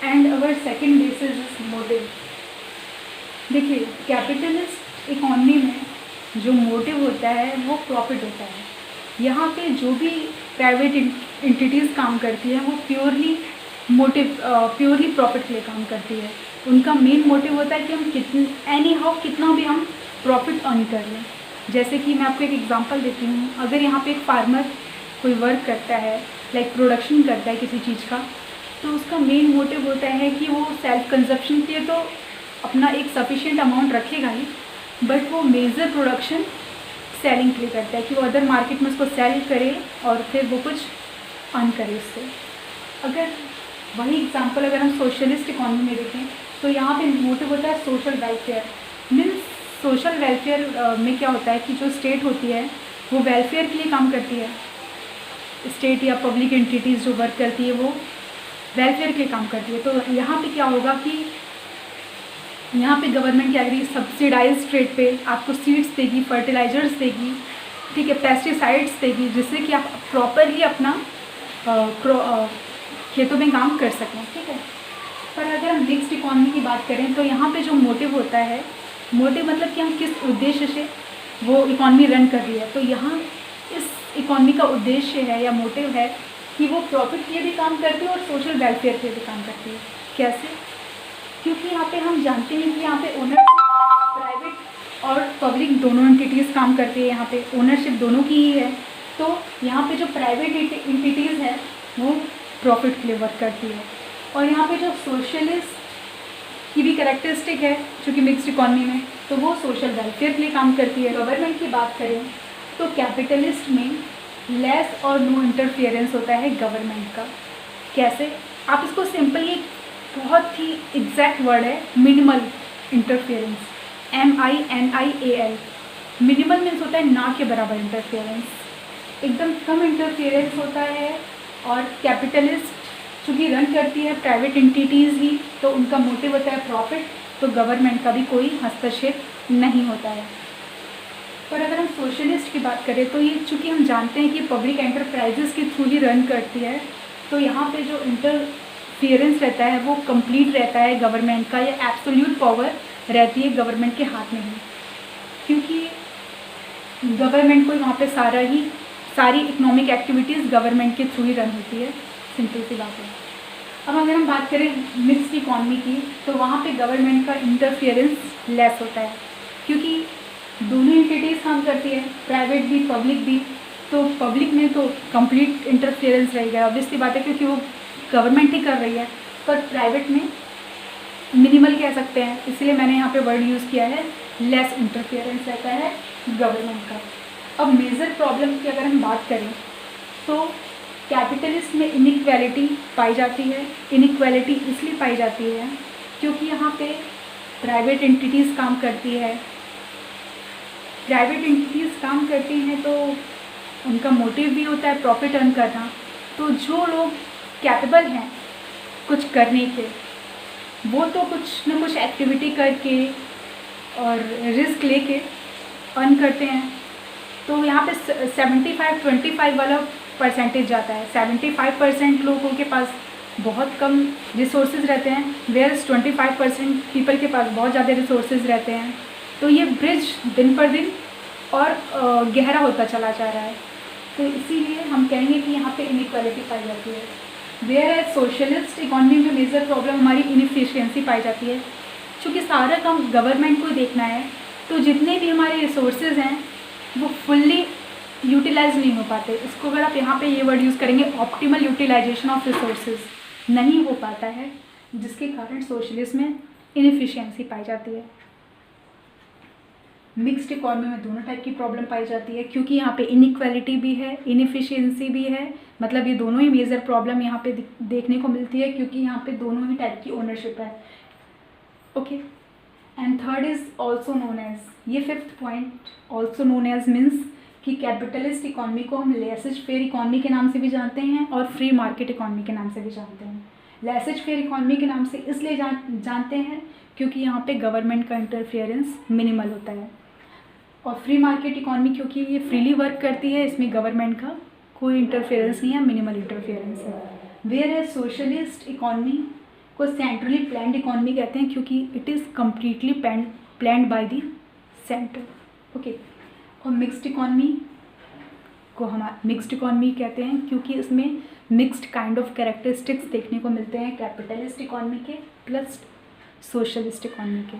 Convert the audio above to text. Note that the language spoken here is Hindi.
And our second basis is motive. देखिए, कैपिटलिस्ट इकॉनमी में जो मोटिव होता है वो प्रॉफिट होता है। यहाँ पे जो भी प्राइवेट एंटिटीज़ काम करती है वो प्योरली प्रॉफिट के लिए काम करती है। उनका मेन मोटिव होता है कि हम कितना भी हम प्रॉफिट अर्न कर लें। जैसे कि मैं आपको एक एग्जांपल देती हूँ। अगर यहाँ पे एक फार्मर कोई वर्क करता है, लाइक प्रोडक्शन करता है किसी चीज़ का, तो उसका मेन मोटिव होता है कि वो सेल्फ कंजप्शन के लिए तो अपना एक सफिशिएंट अमाउंट रखेगा ही, बट वो मेजर प्रोडक्शन सेलिंग के लिए करता है कि वो अदर मार्केट में उसको सेल करे और फिर वो कुछ अर्न करे उससे। अगर वही एग्जांपल अगर हम सोशलिस्ट इकॉनमी में देखें तो यहाँ पे मोटिव होता है social welfare. Means social welfare में क्या होता है कि जो स्टेट होती है वो वेलफेयर के लिए काम करती है। स्टेट या पब्लिक एंटिटीज़ जो वर्क करती है वो वेलफेयर के लिए काम करती है। तो यहाँ पे क्या होगा कि यहाँ पे गवर्नमेंट क्या करेगी, सब्सिडाइज रेट पे आपको सीड्स देगी, फर्टिलाइजर्स देगी, ठीक है, पेस्टिसाइड्स देगी, जिससे कि आप प्रॉपरली अपना खेतों में काम कर सकें, ठीक है। पर अगर हम मिक्स्ड इकॉनमी की बात करें तो यहाँ पे जो मोटिव होता है, मोटिव मतलब कि हम किस उद्देश्य से वो इकॉनमी रन कर रही है। तो यहाँ इस इकॉनमी का उद्देश्य है या मोटिव है कि वो प्रॉफिट के लिए भी काम करती है और सोशल वेलफेयर के लिए भी काम करती है। कैसे? क्योंकि यहाँ पे हम जानते हैं कि यहाँ पे ओनरशिप प्राइवेट और पब्लिक दोनों एंटिटीज़ काम करती है। यहाँ पे ओनरशिप दोनों की ही है। तो यहाँ पे जो प्राइवेट एंटिटीज़ है वो प्रॉफिट के लिए वर्क करती है, और यहाँ पे जो सोशलिस्ट की भी कैरेक्टरिस्टिक है चूँकि मिक्स्ड इकॉनमी में, तो वो सोशल वेलफेयर के लिए काम करती है। गवर्नमेंट की बात करें तो कैपिटलिस्ट में लेस और नो इंटरफियरेंस होता है गवर्नमेंट का। कैसे? आप इसको सिंपली, बहुत ही एग्जैक्ट वर्ड है, minimal interference, MINIAL। Minimal means होता है ना के बराबर इंटरफियरेंस, एकदम कम इंटरफियरेंस होता है। और कैपिटलिस्ट चूँकि रन करती है प्राइवेट एंटिटीज़ ही, तो उनका मोटिव होता है प्रॉफिट, तो गवर्नमेंट का भी कोई हस्तक्षेप नहीं होता है। पर अगर हम सोशलिस्ट की बात करें तो ये चूँकि हम जानते हैं कि पब्लिक एंटरप्राइजेस के थ्रू ही रन करती है, तो यहाँ पे जो इंटरफियरेंस रहता है वो कंप्लीट रहता है गवर्नमेंट का, या एब्सोल्यूट पावर रहती है गवर्नमेंट के हाथ में ही, क्योंकि गवर्नमेंट को वहाँ पे सारी इकोनॉमिक एक्टिविटीज़ गवर्नमेंट के थ्रू ही रन होती है। सिंपल सी बात है। अब अगर हम बात करें मिक्स्ड इकॉनमी की, तो वहाँ पे गवर्नमेंट का इंटरफियरेंस लेस होता है, क्योंकि दोनों एंटिटीज़ काम करती है, प्राइवेट भी पब्लिक भी। तो पब्लिक में तो कंप्लीट इंटरफियरेंस रहेगा, ऑब्वियसली बात है, क्योंकि वो गवर्नमेंट ही कर रही है। पर प्राइवेट में मिनिमल कह सकते हैं, इसलिए मैंने यहाँ पे वर्ड यूज़ किया है, लेस इंटरफियरेंस रहता है गवर्नमेंट का। अब मेजर प्रॉब्लम की अगर हम बात करें तो कैपिटलिस्ट में इनइक्वालिटी पाई जाती है। इनइक्वालिटी इसलिए पाई जाती है क्योंकि यहाँ पे प्राइवेट एंटिटीज़ काम करती है। प्राइवेट एंटिटीज़ काम करती हैं तो उनका मोटिव भी होता है प्रॉफिट अर्न करना। तो जो लोग कैपेबल हैं कुछ करने के, वो तो कुछ न कुछ एक्टिविटी करके और रिस्क लेके अर्न करते हैं। तो यहाँ पे 75-25 वाला परसेंटेज जाता है। 75% लोगों के पास बहुत कम रिसोर्सेज रहते हैं, वेयर्स 25% पीपल के पास बहुत ज़्यादा रिसोर्सेज रहते हैं। तो ये ब्रिज दिन पर दिन और गहरा होता चला जा रहा है। तो इसीलिए हम कहेंगे कि यहाँ पे इनइक्वालिटी पाई जाती है। वेयर एज सोशलिस्ट इकॉनमी में मेजर प्रॉब्लम हमारी इनएफिशिएंसी पाई जाती है। चूँकि सारा काम गवर्नमेंट को देखना है, तो जितने भी हमारे रिसोर्सेज हैं वो फुल्ली यूटिलाइज नहीं हो पाते। इसको अगर आप यहाँ पे ये वर्ड यूज़ करेंगे, ऑप्टिमल यूटिलाइजेशन ऑफ रिसोर्सेज नहीं हो पाता है, जिसके कारण सोशलिज्म में इनएफिशिएंसी पाई जाती है। मिक्स्ड इकॉनमी में दोनों टाइप की प्रॉब्लम पाई जाती है, क्योंकि यहाँ पे इनइक्वालिटी भी है, इनएफिशिएंसी भी है। मतलब ये दोनों ही मेजर प्रॉब्लम यहाँ पे देखने को मिलती है, क्योंकि यहाँ पे दोनों ही टाइप की ओनरशिप है। Okay, and third is also known as, ये fifth point, also known as means कि कैपिटलिस्ट इकॉनमी को हम लेसेज फेयर इकॉनमी के नाम से भी जानते हैं और फ्री मार्केट इकॉनमी के नाम से भी जानते हैं। लेसेज फेयर इकॉनमी के नाम से इसलिए जानते हैं क्योंकि यहाँ पे गवर्नमेंट का इंटरफियरेंस मिनिमल होता है, और फ्री मार्केट इकॉनमी क्योंकि ये फ्रीली वर्क करती है, इसमें गवर्नमेंट का कोई इंटरफेरेंस नहीं है, मिनिमल इंटरफेरेंस है। वेयर एज सोशलिस्ट इकॉनमी को सेंट्रली प्लान्ड इकॉनमी कहते हैं क्योंकि it is completely planned by the centre. Okay, और मिक्स्ड इकॉनमी को हम मिक्स्ड इकॉनमी कहते हैं क्योंकि इसमें मिक्स्ड काइंड ऑफ कैरेक्टरिस्टिक्स देखने को मिलते हैं कैपिटलिस्ट इकॉनमी के प्लस सोशलिस्ट इकॉनमी के।